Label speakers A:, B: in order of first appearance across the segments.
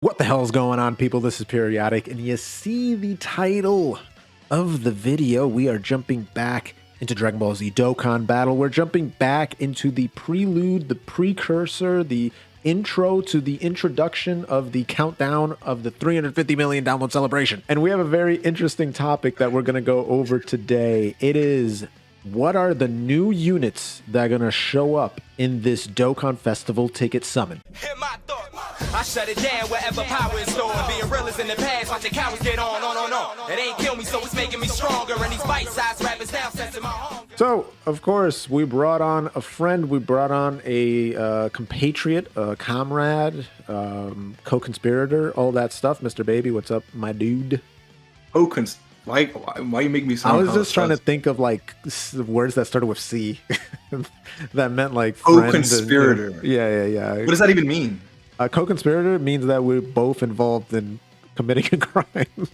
A: What the hell is going on, people? This is Periodic, and you see the title of the video. We are jumping back into Dragon Ball Z Dokkan Battle. We're jumping back into the prelude, the precursor, the intro to the introduction of the countdown of the 350 million download celebration. And we have a very interesting topic that we're going to go over today. It is, what are the new units that are going to show up in this Dokkan Festival ticket summon?
B: Hear my thought. I shut it down wherever power is stored. Being real is in the past, watch the cowards get on. It ain't kill me, so it's making me stronger. And these bite-sized rappers now sensing my hunger.
A: So, of course, we brought on a friend, we brought on a compatriot, a comrade, co-conspirator, all that stuff. Mr. Baby, what's up, my dude?
C: Why you make me sound?
A: I was just trying to think of like words that started with C that meant like friend.
C: Co-conspirator.
A: Yeah.
C: What does that even mean?
A: Co-conspirator means that we're both involved in committing a crime.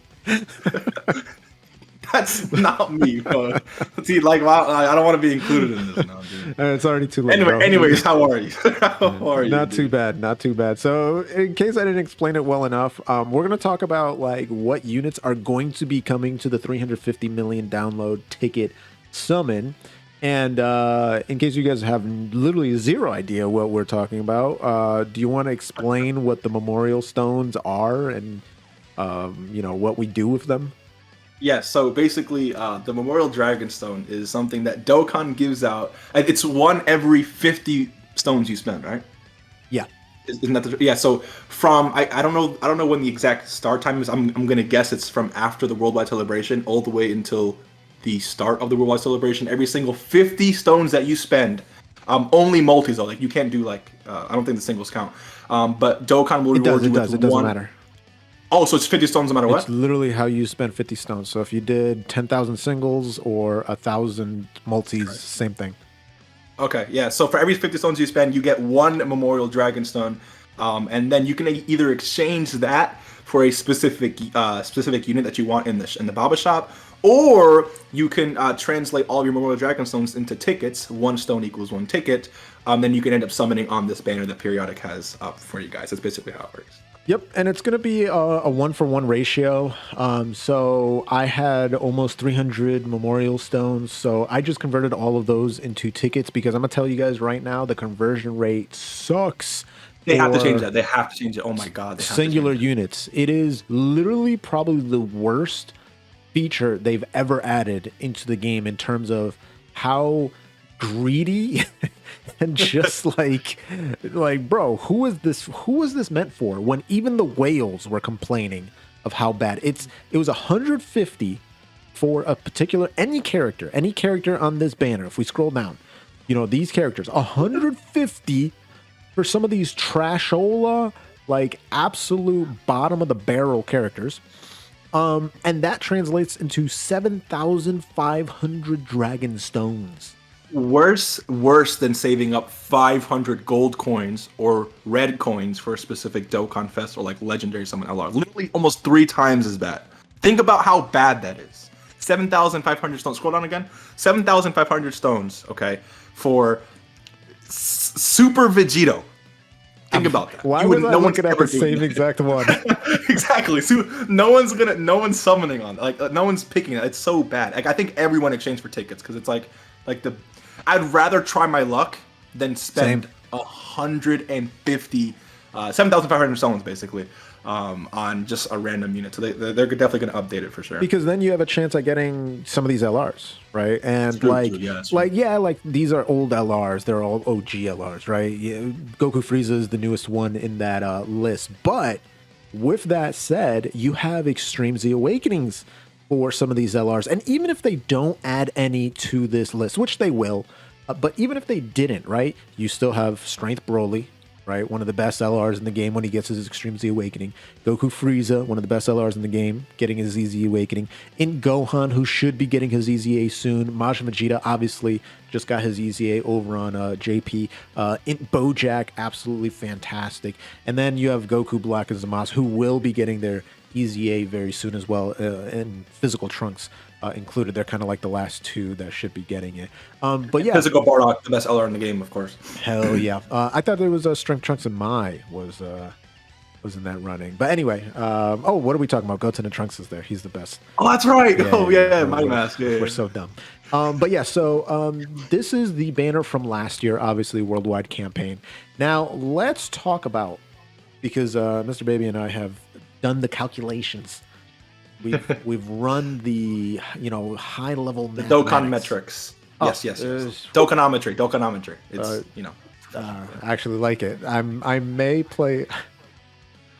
C: That's not me, bro. See, like, I don't want to be included in this now, dude.
A: It's already too late.
C: Anyways, how are you? How are you?
A: Not too bad, not too bad. So, in case I didn't explain it well enough, we're gonna talk about like what units are going to be coming to the 350 million download ticket summon. And in case you guys have literally zero idea what we're talking about, do you want to explain what the memorial stones are and you know what we do with them?
C: Yeah, so basically, the Memorial Dragon Stone is something that Dokkan gives out. It's one every 50 stones you spend, right?
A: Yeah.
C: Isn't that yeah? So from I don't know when the exact start time is. I'm gonna guess it's from after the worldwide celebration all the way until the start of the worldwide celebration. Every single 50 stones that you spend, only multis though. Like you can't do like I don't think the singles count. But Dokkan will reward you with
A: it doesn't matter.
C: Oh, so it's 50 stones no matter what?
A: It's literally how you spend 50 stones. So if you did 10,000 singles or 1,000 multis, right. Same thing.
C: Okay, yeah. So for every 50 stones you spend, you get one Memorial Dragon Stone. And then you can either exchange that for a specific unit that you want in the Baba shop, or you can translate all of your Memorial Dragon Stones into tickets. One stone equals one ticket. Then you can end up summoning on this banner that Periodic has up for you guys. That's basically how it works.
A: Yep, and it's going to be a 1-for-1 ratio. So I had almost 300 memorial stones, so I just converted all of those into tickets because I'm going to tell you guys right now, the conversion rate sucks.
C: They have to change that. They have to change it. Oh my god.
A: Singular units. It is literally probably the worst feature they've ever added into the game in terms of how greedy and just like bro, who is this meant for, when even the whales were complaining of how bad it was. 150 for a particular any character on this banner. If we scroll down, you know, these characters, 150 for some of these trashola, like absolute bottom of the barrel characters. And that translates into 7,500 dragon stones.
C: Worse than saving up 500 gold coins or red coins for a specific Dokkan-FEST or like legendary summon LR. Literally almost 3 times as bad. Think about how bad that is. 7,500 stones. Scroll down again. 7,500 stones, okay, for Super Vegeta. Think about that.
A: Why was I looking at the same exact one?
C: Exactly. So no one's summoning on it. Like no one's picking it. It's so bad. Like I think everyone exchanged for tickets because it's like I'd rather try my luck than spend 150 7,500 stones basically on just a random unit. So they're definitely going to update it for sure.
A: Because then you have a chance at getting some of these LRs, right? And like these are old LRs. They're all OG LRs, right? Yeah, Goku Frieza is the newest one in that list. But with that said, you have Extreme Z Awakenings for some of these LRs. And even if they don't add any to this list, which they will, but even if they didn't, right, you still have Strength Broly, right, one of the best LRs in the game when he gets his Extreme Z Awakening. Goku Frieza, one of the best LRs in the game, getting his ZZ Awakening. In Gohan, who should be getting his EZA soon. Majin Vegeta, obviously, just got his EZA over on JP. In Bojack, absolutely fantastic. And then you have Goku Black and Zamasu, who will be getting their EZA very soon as well, and Physical Trunks included. They're kind of like the last two that should be getting it. But yeah,
C: Physical Bardock, the best LR in the game, of course.
A: Hell yeah. I thought there was Strength Trunks and Mai was was in that running. But anyway, oh, what are we talking about? Goten and Trunks is there. He's the best.
C: Oh, that's right. My mask.
A: We're so dumb. But yeah, so this is the banner from last year, obviously worldwide campaign. Now let's talk about, because Mr. Baby and I have done the calculations. We've run the high level
C: Dokkan metrics. Yes. Dokkan-ometry. It's
A: I actually like it. I may play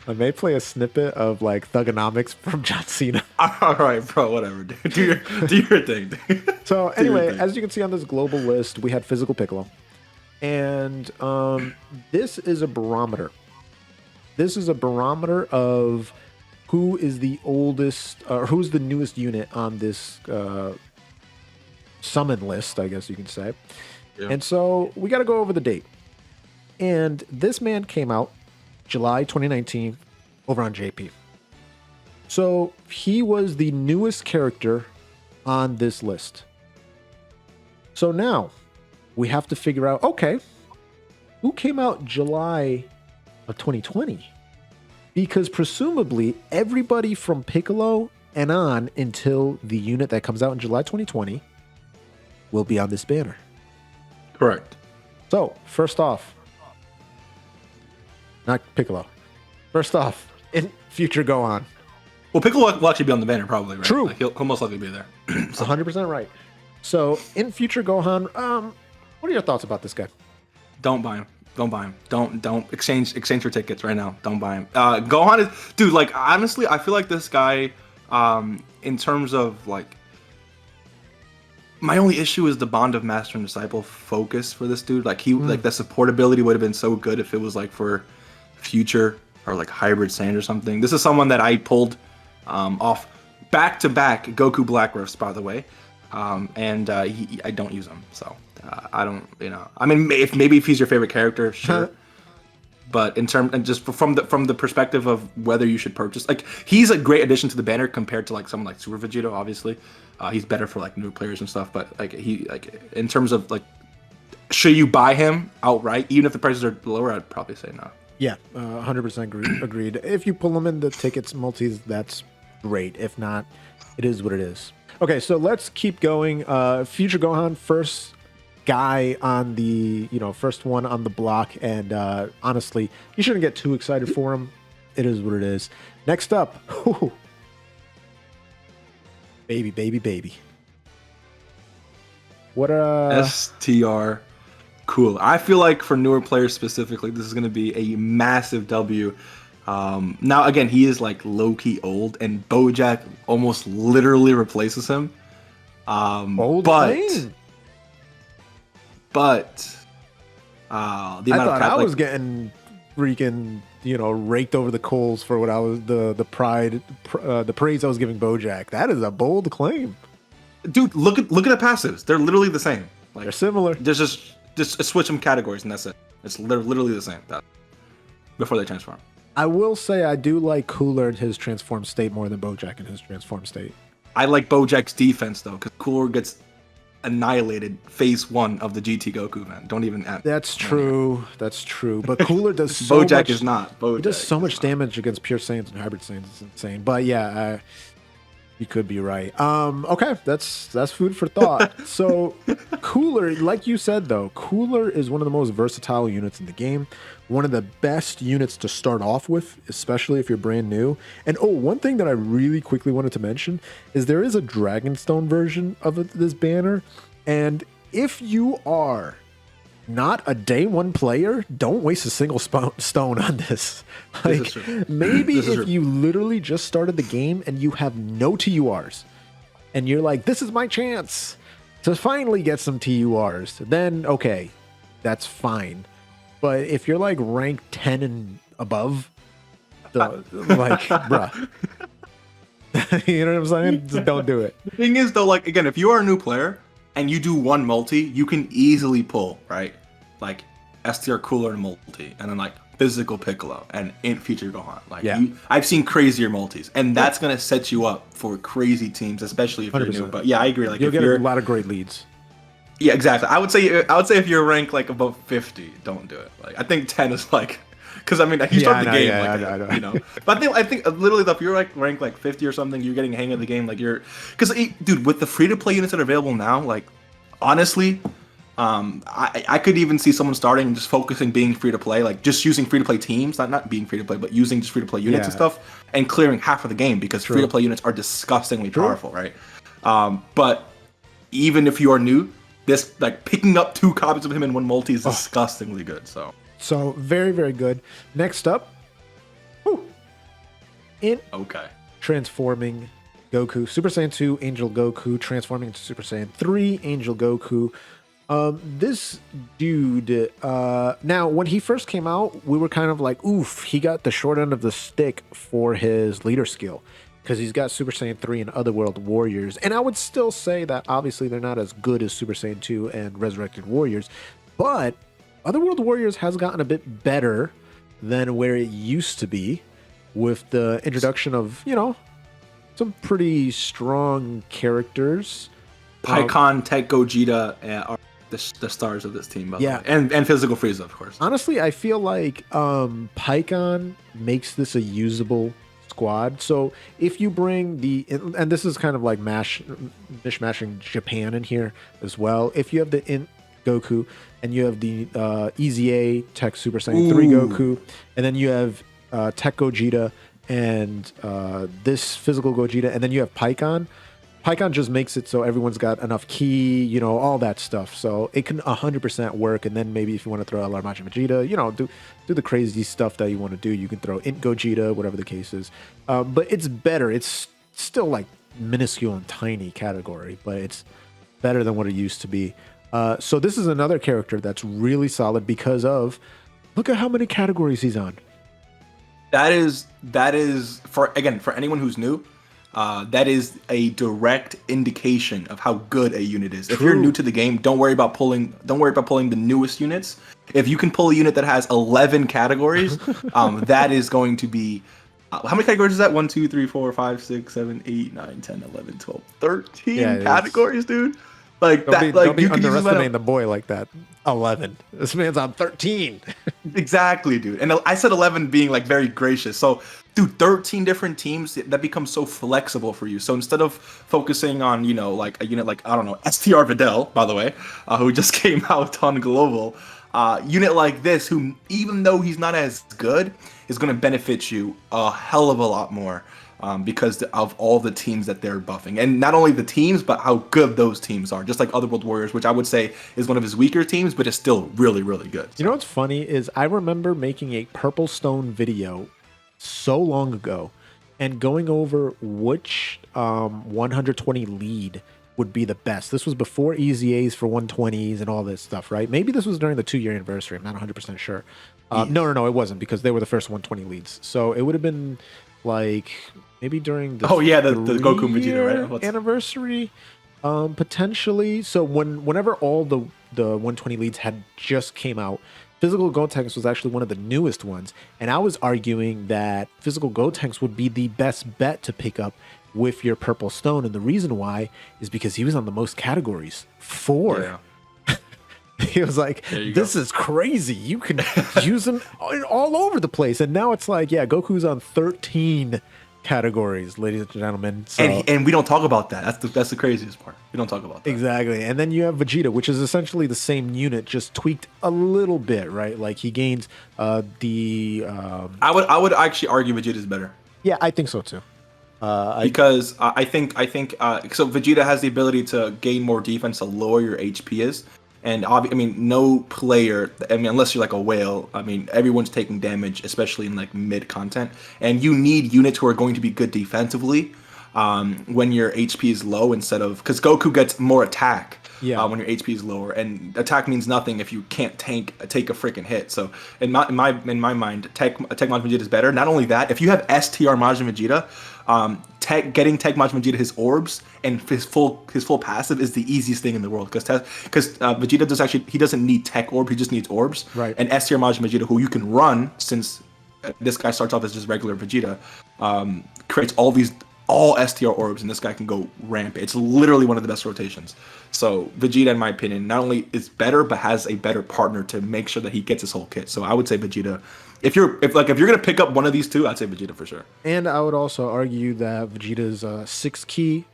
A: a snippet of like Thugonomics from John Cena.
C: All right, bro. Whatever. Do your thing.
A: So anyway, as you can see on this global list, we had Physical Piccolo, and this is a barometer. This is a barometer of who is the oldest, or who's the newest unit on this summon list, I guess you can say. Yeah. And so we got to go over the date. And this man came out July 2019 over on JP. So he was the newest character on this list. So now we have to figure out, okay, who came out July of 2020? Because presumably everybody from Piccolo and on until the unit that comes out in July 2020 will be on this banner.
C: Correct.
A: So first off, not Piccolo. First off, in future Gohan.
C: Well, Piccolo will actually be on the banner probably, right?
A: True.
C: Like, he'll most likely be there.
A: 100% right. So in future Gohan, what are your thoughts about this guy?
C: Don't buy him. Don't buy him. Don't exchange for tickets right now. Don't buy him. Gohan is, dude. Like honestly, I feel like this guy, in terms of like, my only issue is the bond of master and disciple focus for this dude. Like like the support ability would have been so good if it was like for future or like hybrid Saiyan or something. This is someone that I pulled off back-to-back Goku Black Rifts, by the way, and I don't use him, so I don't, I mean, maybe if he's your favorite character, sure. But in terms, and just from the perspective of whether you should purchase, like, he's a great addition to the banner compared to like someone like Super Vegeta. Obviously, he's better for like new players and stuff. But like in terms of like, should you buy him outright, even if the prices are lower? I'd probably say no.
A: Yeah, 100% agreed. If you pull them in the tickets multis, that's great. If not, it is what it is. Okay, so let's keep going. Future Gohan, first guy on the, first one on the block, and honestly, you shouldn't get too excited for him. It is what it is. Next up, baby. What
C: STR. Cool. I feel like for newer players specifically, this is going to be a massive W. Now, again, he is like low-key old, and Bojack almost literally replaces him.
A: Old
C: but
A: lane.
C: But the amount
A: I thought
C: of
A: I was getting freaking raked over the coals for what I was the praise I was giving Bojack. That is a bold claim,
C: dude. Look at the passives. They're literally the same. Like,
A: they're similar.
C: Just switch them categories and that's it. They're literally the same. Before they transform.
A: I will say I do like Cooler in his transformed state more than Bojack in his transformed state.
C: I like Bojack's defense though, because Cooler gets annihilated phase 1 of the GT Goku, man. Don't even add.
A: That's true. That's true. But Cooler does so
C: Bojack
A: much.
C: Is not. Bojack
A: he does so much damage against pure Saiyans and hybrid Saiyans. It's insane. But yeah, you could be right. Okay, that's food for thought. So Cooler, like you said though, Cooler is one of the most versatile units in the game. One of the best units to start off with, especially if you're brand new. And one thing that I really quickly wanted to mention is there is a Dragonstone version of this banner. And if you are not a day one player, don't waste a single stone on this. Like, maybe if you literally just started the game and you have no TURs and you're like, this is my chance to finally get some TURs, then okay, that's fine. But if you're like ranked 10 and above, like, bruh, you know what I'm saying? Just don't do it.
C: The thing is though, like, again, if you are a new player and you do one multi, you can easily pull, right? Like STR Cooler and multi, and then like Physical Piccolo and in future Gohan. Like, yeah. I've seen crazier multis, and that's gonna set you up for crazy teams, especially if 100%. You're new. But yeah, I agree. Like,
A: you'll get a lot of great leads.
C: Yeah, exactly. I would say if you're ranked like above 50, don't do it. Like, I think 10 is like Because I mean, you start the game,
A: I know.
C: you know. But I think literally, if you're like ranked like 50 or something, you're getting a hang of the game. Like because dude, with the free to play units that are available now, like honestly, I could even see someone starting and just focusing being free to play, like just using free to play teams, not being free to play, but using just free to play units and stuff, and clearing half of the game because free to play units are disgustingly powerful, right? But even if you are new, this like picking up 2 copies of him in one multi is disgustingly good. So
A: very, very good. Next up, transforming Goku, Super Saiyan 2 Angel Goku, transforming into Super Saiyan 3 Angel Goku. This dude, now when he first came out, we were kind of like, oof, he got the short end of the stick for his leader skill because he's got Super Saiyan 3 and Otherworld Warriors. And I would still say that obviously they're not as good as Super Saiyan 2 and Resurrected Warriors, but Otherworld Warriors has gotten a bit better than where it used to be with the introduction of, you know, some pretty strong characters.
C: Piccolo, Tech Gogeta are the stars of this team, by the way. And Physical Frieza, of course.
A: Honestly, I feel like Piccolo makes this a usable squad. So if you bring and this is kind of like mishmashing Japan in here as well. If you have the Goku and you have the EZA Tech Super Saiyan 3 Goku, and then you have Tech Gogeta and this Physical Gogeta, and then you have Piccolo. Piccolo just makes it so everyone's got enough ki, you know, all that stuff. So it can 100% work. And then maybe if you want to throw LR Majin Vegeta, you know, do the crazy stuff that you want to do. You can throw Int Gogeta, whatever the case is. But it's better. It's still like minuscule and tiny category, but it's better than what it used to be. So this is another character that's really solid because of, look at how many categories he's on.
C: That is for anyone who's new, that is a direct indication of how good a unit is. If you're new to the game, don't worry about pulling the newest units. If you can pull a unit that has 11 categories, that is going to be how many categories is that? 1, 2, 3, 4, 5, 6, 7, 8, 9, 10, 11, 12, 13 categories, dude. Like
A: don't be underestimating the boy like that. 11. This man's on 13.
C: Exactly, dude. And I said 11 being like very gracious. So, dude, 13 different teams, that becomes so flexible for you. So instead of focusing on, you know, like a unit like, I don't know, STR Videl, by the way, who just came out on Global, unit like this, who even though he's not as good, is going to benefit you a hell of a lot more. Because of all the teams that they're buffing. And not only the teams, but how good those teams are. Just like Otherworld Warriors, which I would say is one of his weaker teams, but it's still really, really good.
A: You know what's funny is I remember making a Purple Stone video so long ago and going over which 120 lead would be the best. This was before EZAs for 120s and all this stuff, right? Maybe this was during the 2-year anniversary. I'm not 100% sure. No, it wasn't, because they were the first 120 leads. So it would have been like maybe during the
C: the Goku and Vegeta, right?
A: Anniversary, potentially. So whenever all the 120 leads had just came out, Physical Gotenks was actually one of the newest ones, and I was arguing that Physical Gotenks would be the best bet to pick up with your Purple Stone, and the reason why is because he was on the most categories. 4. Yeah. He was like, this is crazy. You can use them all over the place. And now it's like, yeah, Goku's on 13 categories, ladies and gentlemen. So,
C: and we don't talk about that. That's the craziest part. We don't talk about that.
A: Exactly. And then you have Vegeta, which is essentially the same unit, just tweaked a little bit, right? Like he gains I
C: would actually argue Vegeta's better.
A: Yeah, I think so too.
C: Because I think so Vegeta has the ability to gain more defense to lower your HP is. And no player, unless you're like a whale, everyone's taking damage, especially in like mid content. And you need units who are going to be good defensively when your HP is low, because Goku gets more attack when your HP is lower, and attack means nothing if you can't take a freaking hit. So in my mind, Tech Majin Vegeta is better. Not only that, if you have STR Majin Vegeta, getting Tech Majin Vegeta his orbs and his full passive is the easiest thing in the world, because Vegeta doesn't need Tech Orb, he just needs orbs.
A: Right.
C: And STR Majin Vegeta, who you can run, since this guy starts off as just regular Vegeta, creates all these all STR orbs, and this guy can go rampant. It's literally one of the best rotations. So Vegeta, in my opinion, not only is better, but has a better partner to make sure that he gets his whole kit. So I would say Vegeta. If you're gonna pick up one of these two, I'd say Vegeta for sure.
A: And I would also argue that Vegeta's 6 key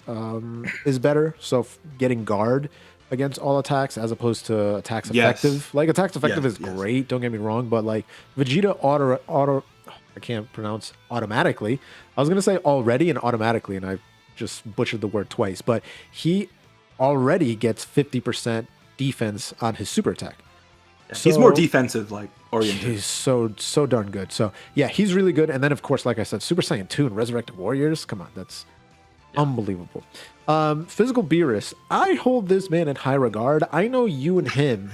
A: is better. So getting guard against all attacks as opposed to attacks effective. Like attacks effective is great. Don't get me wrong, but like Vegeta auto. I can't pronounce automatically. I was going to say already and automatically, and I just butchered the word twice. But he already gets 50% defense on his super attack.
C: So, he's more defensive, like, oriented.
A: He's so darn good. So, yeah, he's really good. And then, of course, like I said, Super Saiyan 2 and Resurrected Warriors. Come on, that's unbelievable. Physical Beerus. I hold this man in high regard. I know you and him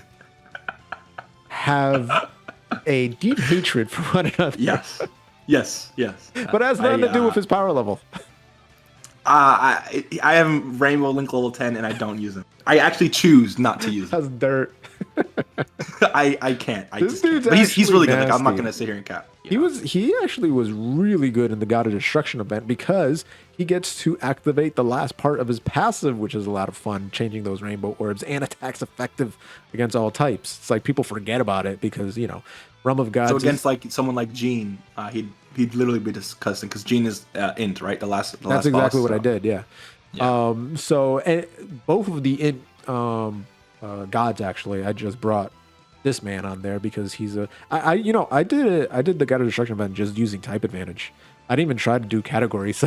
A: have a deep hatred for one another.
C: Yes.
A: But it has nothing to do with his power level.
C: I am Rainbow Link level 10 and I don't use him. I actually choose not to use him.
A: That's dirt.
C: I can't.
A: This dude's
C: but he's really good.
A: nasty.
C: Like, I'm not gonna sit here and cap.
A: He actually was really good in the God of Destruction event because he gets to activate the last part of his passive, which is a lot of fun, changing those rainbow orbs, and attacks effective against all types. It's like people forget about it because, you know, Realm of Gods.
C: So against like someone like Gene, he'd literally be disgusting because Gene is int, right? That's
A: exactly
C: boss,
A: what I did. Yeah. So and both of the int gods actually, I just brought this man on there because he's I did the God of Destruction event just using type advantage. I didn't even try to do categories.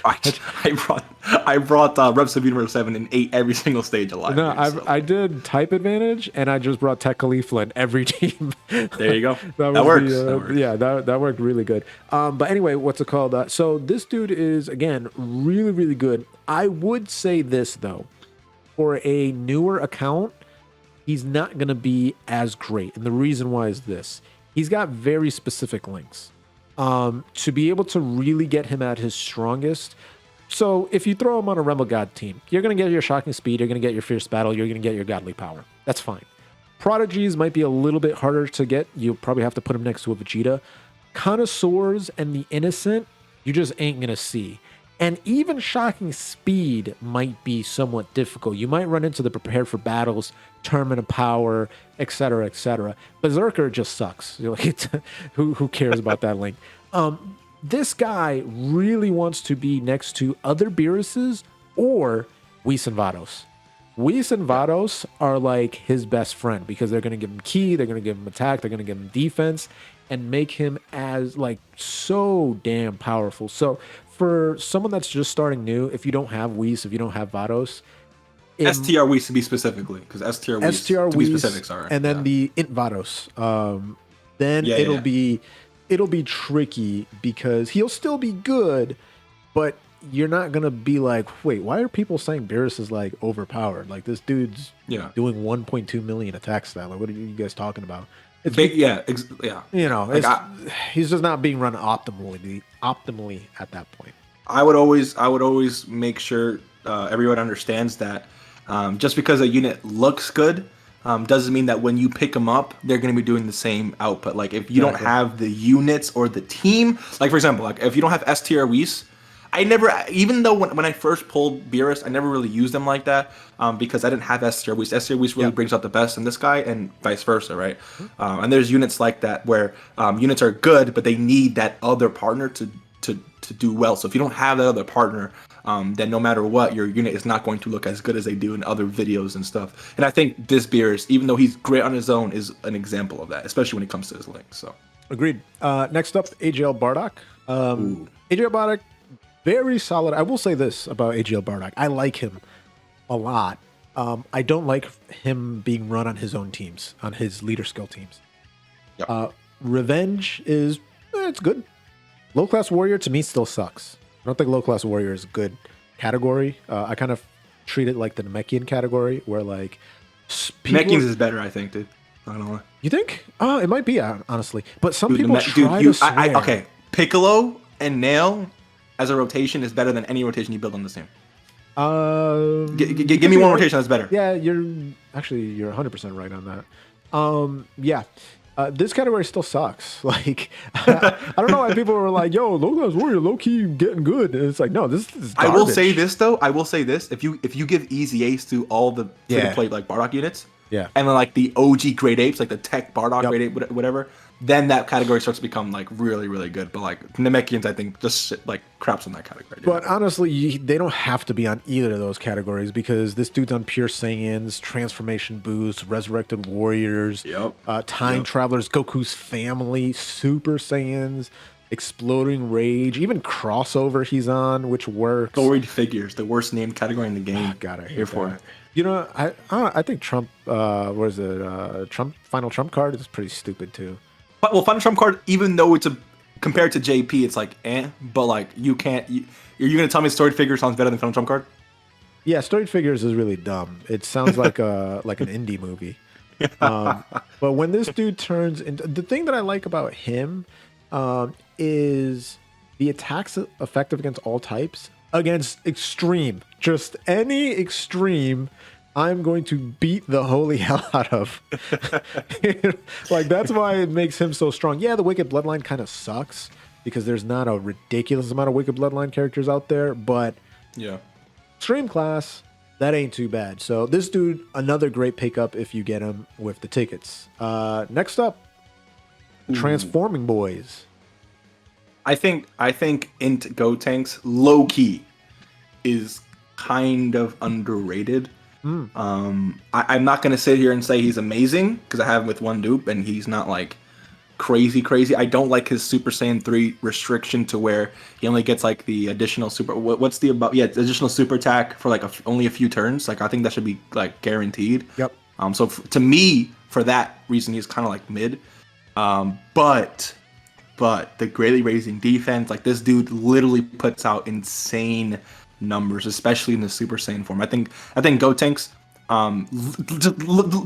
C: I brought Reps of Universe 7 and 8 every single stage alive.
A: No, I did type advantage and I just brought Tech Khalifa in every team.
C: There you go. that works.
A: Yeah, that worked really good. But anyway, what's it called? So this dude is, again, really, really good. I would say this, though. For a newer account, he's not going to be as great. And the reason why is this. He's got very specific links. To be able to really get him at his strongest. So if you throw him on a Realm of God team, you're going to get your Shocking Speed, you're going to get your Fierce Battle, you're going to get your Godly Power. That's fine. Prodigies might be a little bit harder to get. You'll probably have to put him next to a Vegeta. Connoisseurs and the Innocent, you just ain't going to see. And even Shocking Speed might be somewhat difficult. You might run into the Prepared for Battles, Tournament of Power, etc., etc. Berserker just sucks. You're like, who cares about that link? This guy really wants to be next to other Beeruses or Whis and Vados. Whis and Vados are like his best friend because they're going to give him ki, they're going to give him attack, they're going to give him defense, and make him as like so damn powerful. So for someone that's just starting new, if you don't have Whis, if you don't have Vados,
C: STR Whis to be specifically, because STR Whis to be specific, sorry.
A: And then the Int Vados. Then it'll be tricky because he'll still be good, but you're not gonna be like, wait, why are people saying Beerus is like overpowered? Like this dude's doing 1.2 million attack stat. Like, what are you guys talking about? It's You know, like he's just not being run optimally at that point.
C: I would always make sure everyone understands that just because a unit looks good doesn't mean that when you pick them up, they're going to be doing the same output. Like if you don't have the units or the team, like for example, like if you don't have STR Whis, I never, even though when I first pulled Beerus, I never really used them like that because I didn't have STR Whis. STR Whis really brings out the best in this guy and vice versa, right? And there's units like that where units are good, but they need that other partner to do well. So if you don't have that other partner, then no matter what, your unit is not going to look as good as they do in other videos and stuff. And I think this Beerus, even though he's great on his own, is an example of that, especially when it comes to his links. So
A: agreed. Next up, Ajl Bardock. Ajl Bardock, very solid. I will say this about Ajl Bardock. I like him a lot. I don't like him being run on his own teams, on his leader skill teams. Yep. Revenge is, it's good. Low Class Warrior to me still sucks. I don't think Low Class Warrior is a good category. I kind of treat it like the Namekian category where like...
C: Namekians is better, I think, dude. I don't know.
A: You think? Oh, it might be, honestly. But some people try to swear.
C: Okay, Piccolo and Nail as a rotation is better than any rotation you build on this team. Give me one rotation that's better.
A: Yeah, you're 100% right on that. Yeah. This category still sucks. Like, I don't know why people were like, "Yo, Low-Class Warrior, low key getting good." And it's like, no, this is garbage.
C: I will say this though. I will say this: if you give Easy Ace to all the free to play like Bardock units, and then like the OG Great Apes, like the Tech Bardock Great Ape, whatever, then that category starts to become like really, really good. But like Namekians, I think just like craps on that category. Dude.
A: But honestly, they don't have to be on either of those categories because this dude's on Pure Saiyans, Transformation Boost, Resurrected Warriors, Time Travelers, Goku's Family, Super Saiyans, Exploding Rage, even Crossover he's on, which works.
C: Storied Figures, the worst named category in the game.
A: God, I hate for it. You know, I think Trump, what is it? Final Trump card is pretty stupid too.
C: But well, Final Trump card, even though it's compared to JP, it's like but like you can't. You're gonna tell me Storied Figure sounds better than Final Trump card?
A: Yeah, Storied Figures is really dumb. It sounds like like an indie movie. But when this dude turns into the thing that I like about him is the attacks effective against all types. Against extreme, just any extreme, I'm going to beat the holy hell out of. Like, that's why it makes him so strong. Yeah, the Wicked Bloodline kind of sucks because there's not a ridiculous amount of Wicked Bloodline characters out there, but extreme class, that ain't too bad. So this dude, another great pickup if you get him with the tickets. Next up, Transforming Boys.
C: I think Int Gotenks low key is kind of underrated. I'm not gonna sit here and say he's amazing because I have him with one dupe and he's not like crazy. I don't like his Super Saiyan 3 restriction to where he only gets like the additional super. What's the additional super attack for like only a few turns. Like I think that should be like guaranteed.
A: Yep.
C: So to me, for that reason, he's kind of like mid. But the greatly raising defense, like this dude literally puts out insane numbers, especially in the Super Saiyan form. I think Gotenks,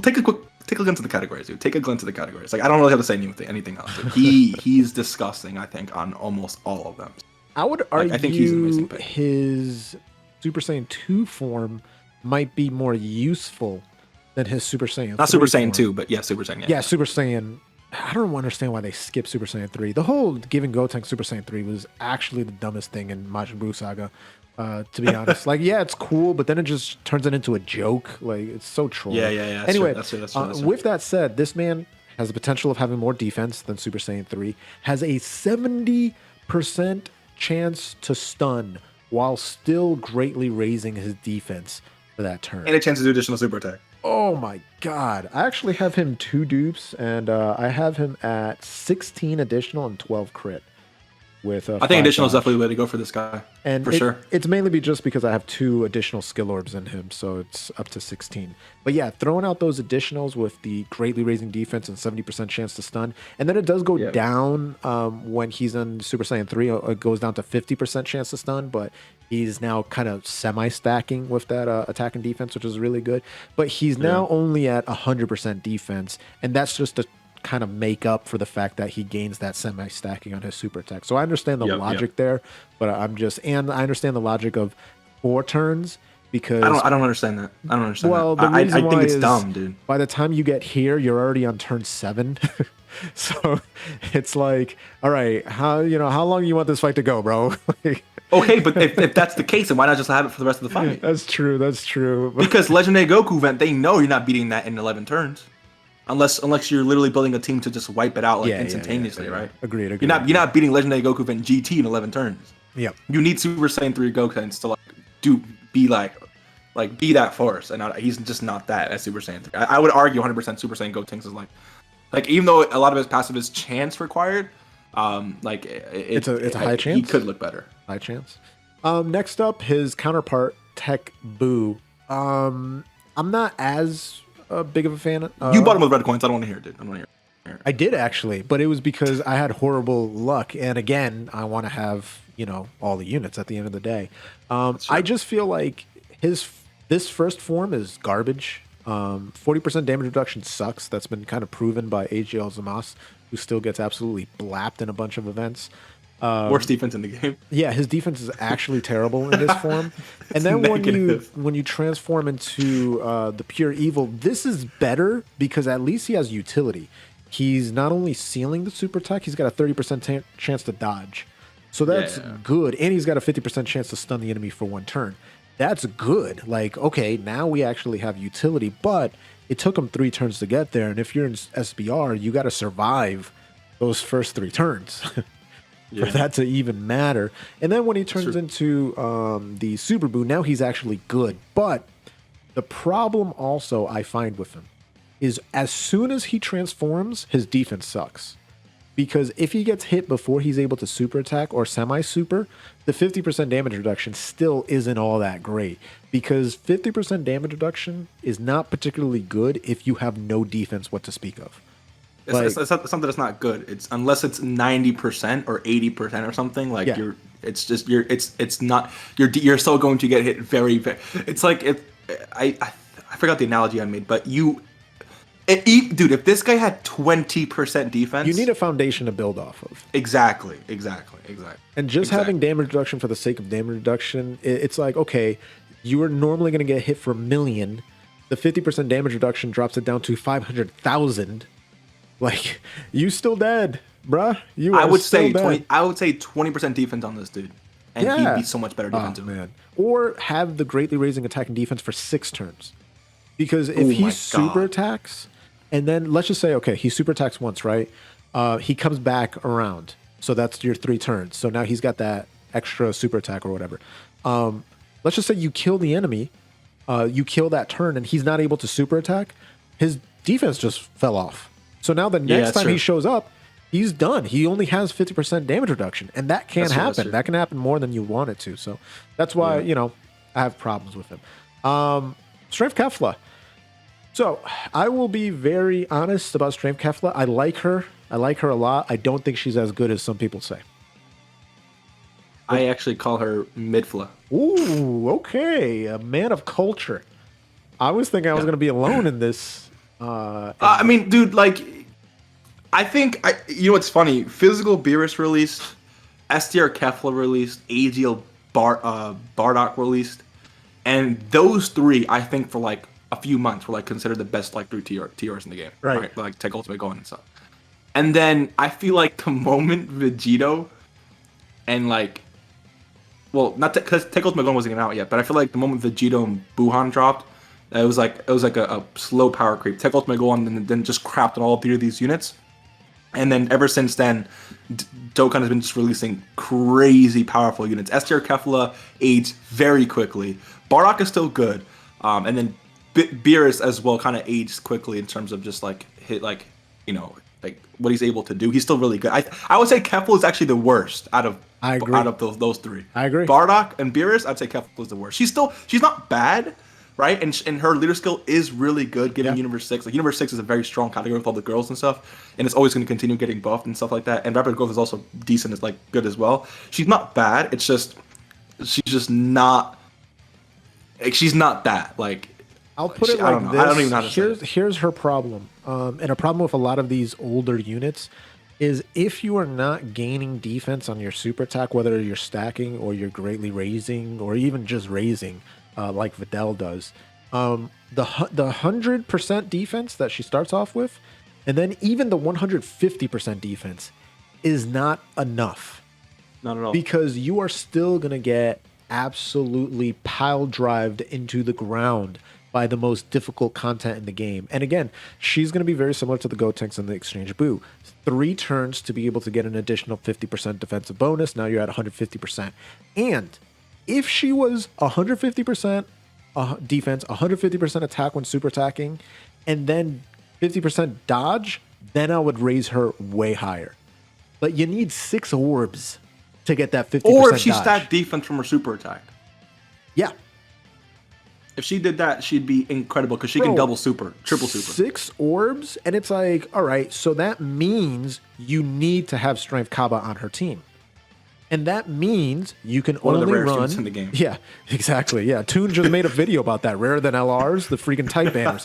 C: take a glance at the categories, dude. Take a glance at the categories. Like I don't really have to say anything else. He's disgusting, I think, on almost all of them.
A: I would argue I think he's an amazing pick. His Super Saiyan 2 form might be more useful than his Super Saiyan 3
C: Not Super Saiyan
A: form.
C: 2, but yeah, Super Saiyan.
A: Yeah, Super Saiyan. I don't understand why they skipped Super Saiyan 3. The whole giving Gotenks Super Saiyan 3 was actually the dumbest thing in Majin Buu Saga, to be honest. Like, yeah, it's cool, but then it just turns it into a joke. Like, it's so troll.
C: Yeah.
A: Anyway,
C: that's true.
A: With that said, this man has the potential of having more defense than Super Saiyan 3, has a 70% chance to stun while still greatly raising his defense for that turn.
C: And a chance to do additional super attack.
A: Oh my god. I actually have him 2 dupes, and I have him at 16 additional and 12 crit. With
C: I think additional is definitely the way to go for this guy.
A: And
C: for sure.
A: It's mainly just because I have 2 additional skill orbs in him, so it's up to 16. But yeah, throwing out those additionals with the greatly raising defense and 70% chance to stun. And then it does go down when he's in Super Saiyan 3. It goes down to 50% chance to stun, but he's now kind of semi-stacking with that attack and defense, which is really good. But he's now only at 100% defense, and that's just to kind of make up for the fact that he gains that semi-stacking on his super attack. So I understand the logic there, but I understand the logic of 4 turns because
C: I don't understand that. I don't understand.
A: Well,
C: that. I think it's dumb, dude.
A: By the time you get here, you're already on turn 7. So it's like, all right, how long you want this fight to go, bro?
C: Okay, but if that's the case, then why not just have it for the rest of the fight?
A: That's true.
C: Because Legendary Goku event, they know you're not beating that in 11 turns. Unless you're literally building a team to just wipe it out instantaneously, right? Agreed.
A: You're
C: not beating Legendary Goku event GT in 11 turns.
A: Yep.
C: You need Super Saiyan 3 Goku to be that force, and he's just not that as Super Saiyan 3. I would argue 100% Super Saiyan Gotenks is like even though a lot of his passive is chance required, it's a
A: high chance.
C: He could look better.
A: High chance. Next up, his counterpart Tech Boo. I'm not as big of a fan.
C: You bought him with red coins. I don't want to hear it, dude. I don't want to hear it.
A: I did actually, but it was because I had horrible luck, and again, I want to have all the units at the end of the day. I just feel like this first form is garbage. 40% damage reduction sucks. That's been kind of proven by Ajl Bardock, who still gets absolutely blapped in a bunch of events.
C: Worst defense in the game.
A: Yeah, his defense is actually terrible in this form. And then when you transform into the pure evil, this is better because at least he has utility. he's not only sealing the super attack, he's got a 30% chance to dodge. So that's good. And he's got a 50% chance to stun the enemy for 1 turn. That's good. Like, okay, now we actually have utility, but it took him 3 turns to get there. And if you're in SBR, you got to survive those first 3 turns for that to even matter. And then when he turns into the Super Boo, now he's actually good. But the problem also I find with him is as soon as he transforms, his defense sucks. Because if he gets hit before he's able to super attack or semi-super, the 50% damage reduction still isn't all that great. Because 50% damage reduction is not particularly good if you have no defense what to speak of.
C: It's something that's not good. It's unless it's 90% or 80% or something. Like you're still going to get hit very, very. It's like I forgot the analogy I made, but dude, if this guy had 20% defense,
A: you need a foundation to build off of.
C: Exactly.
A: And just having damage reduction for the sake of damage reduction, it's like, okay, you are normally going to get hit for 1 million. The 50% damage reduction drops it down to 500,000. Like, you still dead, bruh. I would say
C: 20% defense on this dude, and he'd be so much better defensively.
A: Man. Or have the greatly raising attack and defense for 6 turns, because if he super attacks. And then let's just say, okay, he super attacks once, right? He comes back around. So that's your 3 turns. So now he's got that extra super attack or whatever. Let's just say you kill the enemy. You kill that turn and he's not able to super attack. His defense just fell off. So now the next time he shows up, he's done. He only has 50% damage reduction. And that can happen. That can happen more than you want it to. So that's why, I have problems with him. Strength Kefla. So I will be very honest about Strength Kefla. I like her. I like her a lot. I don't think she's as good as some people say.
C: I actually call her Midfla.
A: Ooh, okay. A man of culture. I was thinking I was going to be alone in this.
C: I mean, dude, like, you know what's funny? Physical Beerus released, STR Kefla released, Ajl Bardock released, and those 3, I think, for like a few months were like considered the best like 3 TRs in the game, right? Like Take Ultimate Gohan and stuff. And then I feel like the moment Vegeta and like, well, not because Take Ultimate Gohan wasn't even out yet, but I feel like the moment Vegeta and Gohan dropped, it was like a slow power creep. Take Ultimate Gohan and then just crapped on all 3 of these units, and then ever since then, Dokkan has been just releasing crazy powerful units. STR Kefla aged very quickly. Bardock is still good, and then Beerus as well kind of aged quickly in terms of just like like what he's able to do. He's still really good. I would say Kefla is actually the worst out of those 3.
A: I agree.
C: Bardock and Beerus, I'd say Kefla is the worst. She's not bad, right? And her leader skill is really good given Universe 6. Like Universe 6 is a very strong category with all the girls and stuff, and it's always going to continue getting buffed and stuff like that. And rapid growth is also decent, it's like good as well. She's not bad. It's just she's not that like.
A: I'll put it like this.
C: I don't even know how to say it.
A: Here's her problem. And a problem with a lot of these older units is if you are not gaining defense on your super attack, whether you're stacking or you're greatly raising or even just raising, like Videl does, the 100% defense that she starts off with, and then even the 150% defense is not enough.
C: Not at all.
A: Because you are still going to get absolutely pile drived into the ground by the most difficult content in the game. And again, she's going to be very similar to the Gotenks and the Exchange Boo. 3 turns to be able to get an additional 50% defensive bonus. Now you're at 150%. And if she was 150% defense, 150% attack when super attacking, and then 50% dodge, then I would raise her way higher. But you need 6 orbs to get that 50%
C: Or if she
A: dodge.
C: stacked defense from her super attack.
A: Yeah.
C: If she did that, she'd be incredible because she can double super, triple super.
A: 6 orbs, and it's like, all right, so that means you need to have Strength Kaba on her team. And that means you can
C: One
A: only
C: of the rarest
A: run
C: units in the game.
A: Yeah, exactly. Yeah. Toon just made a video about that. Rarer than LRs, the freaking type banners.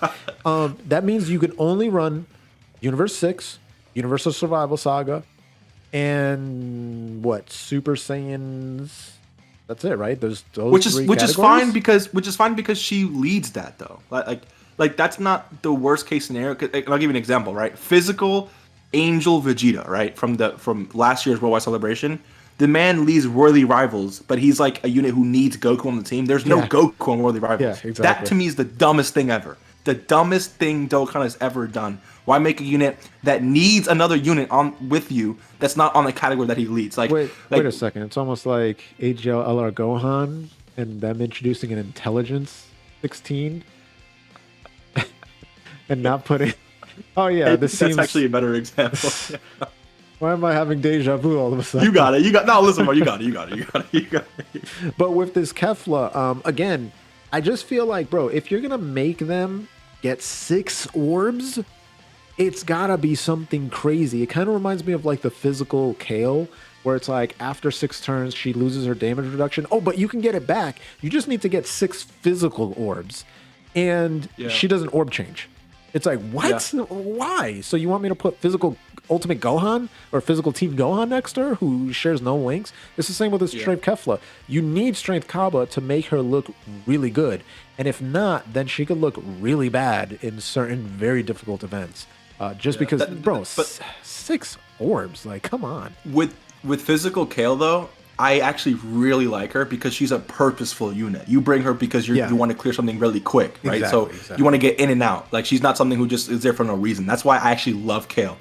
A: That means you can only run Universe 6, Universal Survival Saga, and what? Super Saiyans. That's it, right? There's those
C: which is fine because she leads that though. Like like that's not the worst case scenario. I'll give you an example, right? Physical Angel Vegeta, right? From last year's Worldwide Celebration. The man leads Worthy Rivals, but he's like a unit who needs Goku on the team. There's no Goku on Worthy Rivals.
A: Yeah, exactly.
C: That to me is the dumbest thing ever. The dumbest thing Dokkan has ever done. Why make a unit that needs another unit on with you that's not on the category that he leads? Like,
A: wait a second. It's almost like Ajl Gohan and them introducing an intelligence 16 and not putting. Oh yeah, this seems
C: actually a better example.
A: Why am I having deja vu all of a sudden?
C: You got it. No, listen, bro. You got it.
A: But with this Kefla, again, I just feel like, bro, if you're gonna make them get 6 orbs, it's gotta be something crazy. It kind of reminds me of like the physical Kale, where it's like after 6 turns she loses her damage reduction. Oh, but you can get it back. You just need to get 6 physical orbs, and she doesn't orb change. It's like, what? Yeah. Why? So you want me to put physical Ultimate Gohan or physical Team Gohan next to her who shares no links? It's the same with this Strength Kefla. You need Strength Kaba to make her look really good. And if not, then she could look really bad in certain very difficult events. Because, bro, 6 orbs, like, come on.
C: With physical Kale, though, I actually really like her because she's a purposeful unit. You bring her because you want to clear something really quick, right? Exactly. You want to get in and out. Like, she's not something who just is there for no reason. That's why I actually love Kale,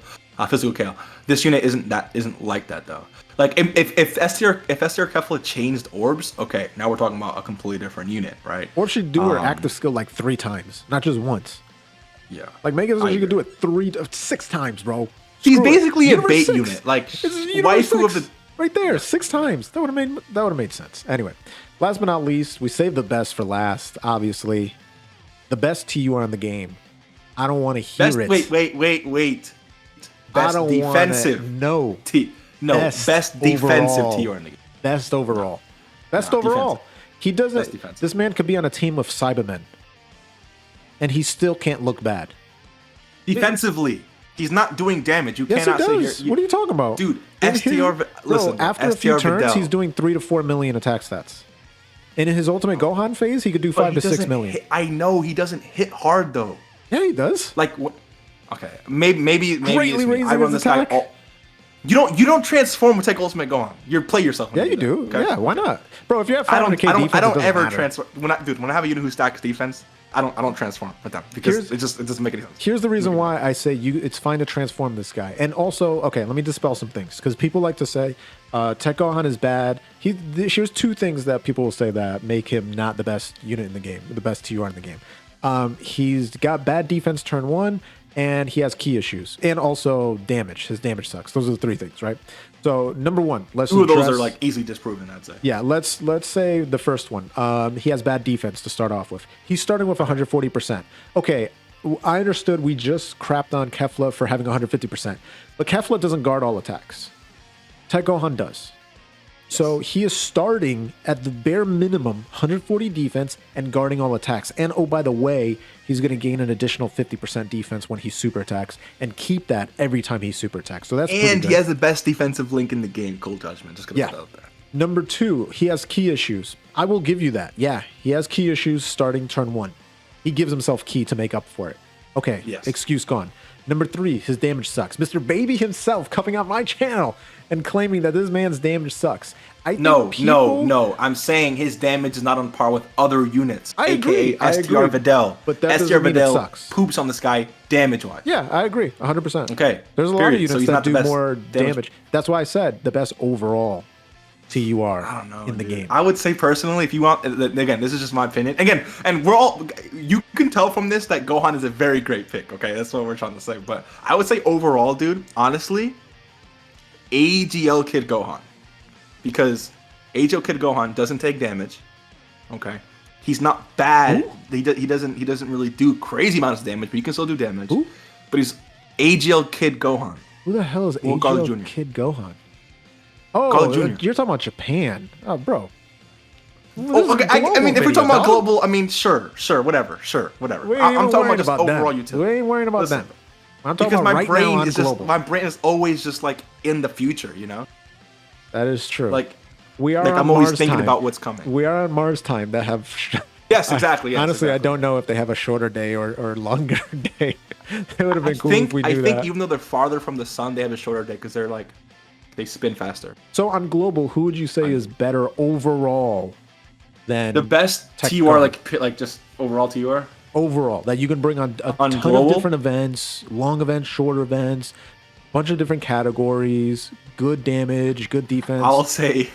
C: physical Kale. This unit isn't like that though. Like if STR Kefla changed orbs, okay, now we're talking about a completely different unit, right?
A: Or she'd do her active skill like 3 times, not just once.
C: Yeah.
A: Like make it so she could do it 6 times, bro.
C: She's basically a bait unit, like waifu of the.
A: Right there, 6 times. That would have made sense. Anyway, last but not least, we saved the best for last. Obviously, the best TUR in the game. I don't want to hear it.
C: Wait. Best defensive. Best defensive TUR in the game.
A: Best overall. Best overall. He doesn't. This man could be on a team with Cybermen, and he still can't look bad.
C: Defensively. He's not doing damage. You
A: yes,
C: cannot
A: he does.
C: say here.
A: What are you talking about?
C: Dude, STR... Listen,
A: after a few turns, he's doing 3 to 4 million attack stats. In his Ultimate Gohan phase, he could do 5 to 6 million.
C: I know, he doesn't hit hard, though.
A: Yeah, he does.
C: Like, what? Okay, maybe
A: greatly raising I run
C: his
A: this attack.
C: Guy. You don't transform with take Ultimate Gohan. You play yourself.
A: Yeah, you do. Okay? Yeah, why not? Bro, if you have 500k defense,
C: I don't ever transform. When I have a unit who stacks defense, I don't transform with them because it doesn't make any sense.
A: Here's the reason why I say it's fine to transform this guy. And also, okay, let me dispel some things because people like to say Tech Gohan is bad. Here's 2 things that people will say that make him not the best unit in the game, the best TUR in the game. He's got bad defense turn 1, and he has key issues, and also damage. His damage sucks. Those are the 3 things, right? So number 1, let's
C: 2 of those are like easily disproven, I'd say.
A: Yeah, let's say the first one. He has bad defense to start off with. He's starting with 140%. Okay, I understood we just crapped on Kefla for having 150%, but Kefla doesn't guard all attacks. Tech Gohan does. So he is starting at the bare minimum 140 defense and guarding all attacks. And oh, by the way, he's going to gain an additional 50% defense when he super attacks and keep that every time he super attacks. So that's
C: and he has the best defensive link in the game, Cold Judgment. Just gonna put that out there.
A: Number 2, he has key issues. I will give you that. Yeah, he has key issues starting turn 1. He gives himself key to make up for it. Okay, excuse gone. Number 3, his damage sucks. Mr. Baby himself coming on my channel and claiming that this man's damage sucks.
C: No. I'm saying his damage is not on par with other units, aka STR Videl.
A: But that
C: STR Videl poops on this guy damage-wise.
A: Yeah, I agree, 100%.
C: Okay,
A: there's a lot of units that do more damage. That's why I said the best overall TUR in the game.
C: I would say personally, if you want, again, this is just my opinion. Again, and you can tell from this that Gohan is a very great pick. Okay, that's what we're trying to say. But I would say overall, dude, honestly, AGL Kid Gohan, because AGL Kid Gohan doesn't take damage. Okay, he's not bad. He doesn't really do crazy amounts of damage, but he can still do damage. Ooh. But he's AGL Kid Gohan.
A: Who the hell is AGL Kid Gohan? Oh, you're talking about Japan. Oh, bro.
C: Oh, okay. I mean, if we're talking about global, I mean, sure, whatever. I'm talking about just overall utility.
A: We ain't worrying about that. I'm talking
C: because
A: about right now on global.
C: My brain is always just like in the future, you know?
A: That is true.
C: Like
A: we are.
C: Like I'm always thinking about what's coming.
A: We are on Mars time that have
C: Yes, exactly. Yes,
A: Honestly,
C: exactly.
A: I don't know if they have a shorter day or longer day. It would have been cool if we knew that.
C: I think even though they're farther from the sun, they have a shorter day because they're like, they spin faster.
A: So on global, who would you say is better overall than
C: the best TUR, like just overall TUR?
A: Overall, that you can bring on a ton
C: global?
A: of different events, long events, short events, bunch of different categories, good damage, good defense.
C: I'll say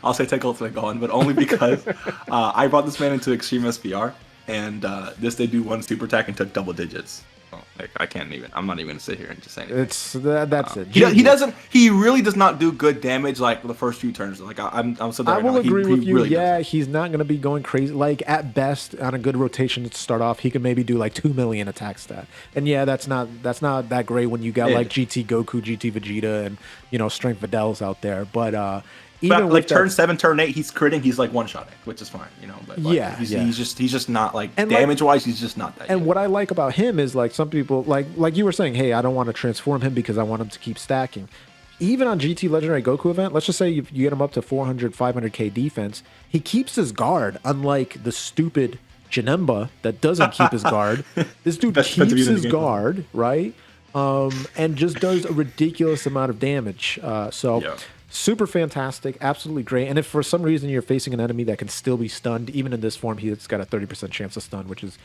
C: take Ultimate Gohan, but only because I brought this man into Extreme SPR, and this they do one super attack and took double digits. Like I can't even. I'm not even gonna sit here and just say anything.
A: That's it.
C: He doesn't. He really does not do good damage like the first few turns. Like I'm so.
A: I will agree with you.
C: Really
A: yeah, he's not gonna be going crazy. Like at best, on a good rotation to start off, he can maybe do like 2 million attack stat. And yeah, that's not that great when you got like GT Goku, GT Vegeta, and Strength Videls out there. But even
C: like turn 7, turn 8, he's critting. He's like one-shotting, which is fine, But like, he's just not like damage-wise. He's just not that.
A: And what I like about him is like some people like you were saying, hey, I don't want to transform him because I want him to keep stacking. Even on GT Legendary Goku event, let's just say you get him up to 400, 500k defense, he keeps his guard. Unlike the stupid Janemba that doesn't keep his guard, this dude keeps his guard, right? And just does a ridiculous amount of damage. Super fantastic, absolutely great. And if for some reason you're facing an enemy that can still be stunned, even in this form, he's got a 30% chance of stun, which is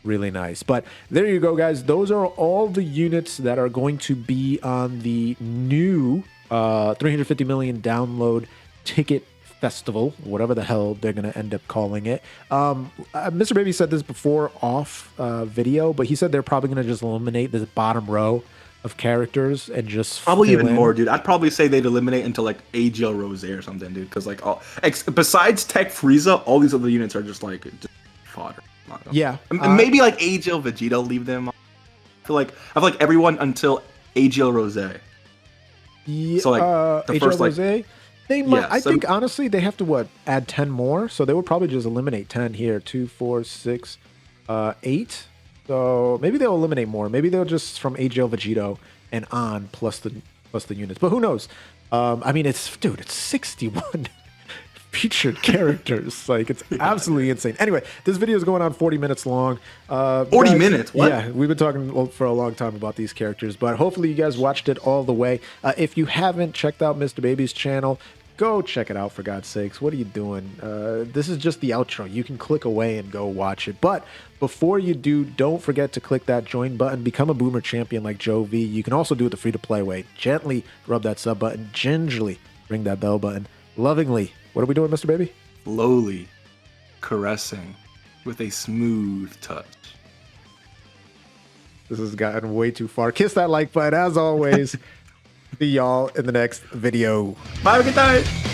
A: really nice. But there you go, guys. Those are all the units that are going to be on the new 350 million download ticket festival, whatever the hell they're going to end up calling it. Mr. Baby said this before off video, but he said they're probably going to just eliminate this bottom row of characters and just
C: probably even more, dude. I'd probably say they'd eliminate into like Ajl Rose or something, dude. Because like besides Tech Frieza, all these other units are just like fodder.
A: Yeah,
C: maybe like Ajl Vegeta, leave them. I feel like everyone until Ajl Rose.
A: Yeah,
C: so like the
A: Ajl
C: first
A: Rose,
C: like
A: they might. I think honestly they have to add 10 more, so they would probably just eliminate 10 here. 2, 4, 6, 8. So maybe they'll eliminate more. Maybe they'll just from Ajl Vegeta and on plus the units. But who knows? I mean, it's 61 featured characters. Like it's absolutely insane. Anyway, this video is going on 40 minutes long.
C: 40 minutes? What?
A: Yeah, we've been talking for a long time about these characters, but hopefully you guys watched it all the way. If you haven't checked out Mr. Baby's channel, go check it out, for God's sakes. What are you doing? This is just the outro. You can click away and go watch it. But before you do, don't forget to click that join button. Become a Boomer champion like Joe V. You can also do it the free-to-play way. Gently rub that sub button. Gingerly ring that bell button. Lovingly. What are we doing, Mr. Baby?
C: Slowly caressing with a smooth touch.
A: This has gotten way too far. Kiss that like button. As always, see y'all in the next video.
C: Bye, good night.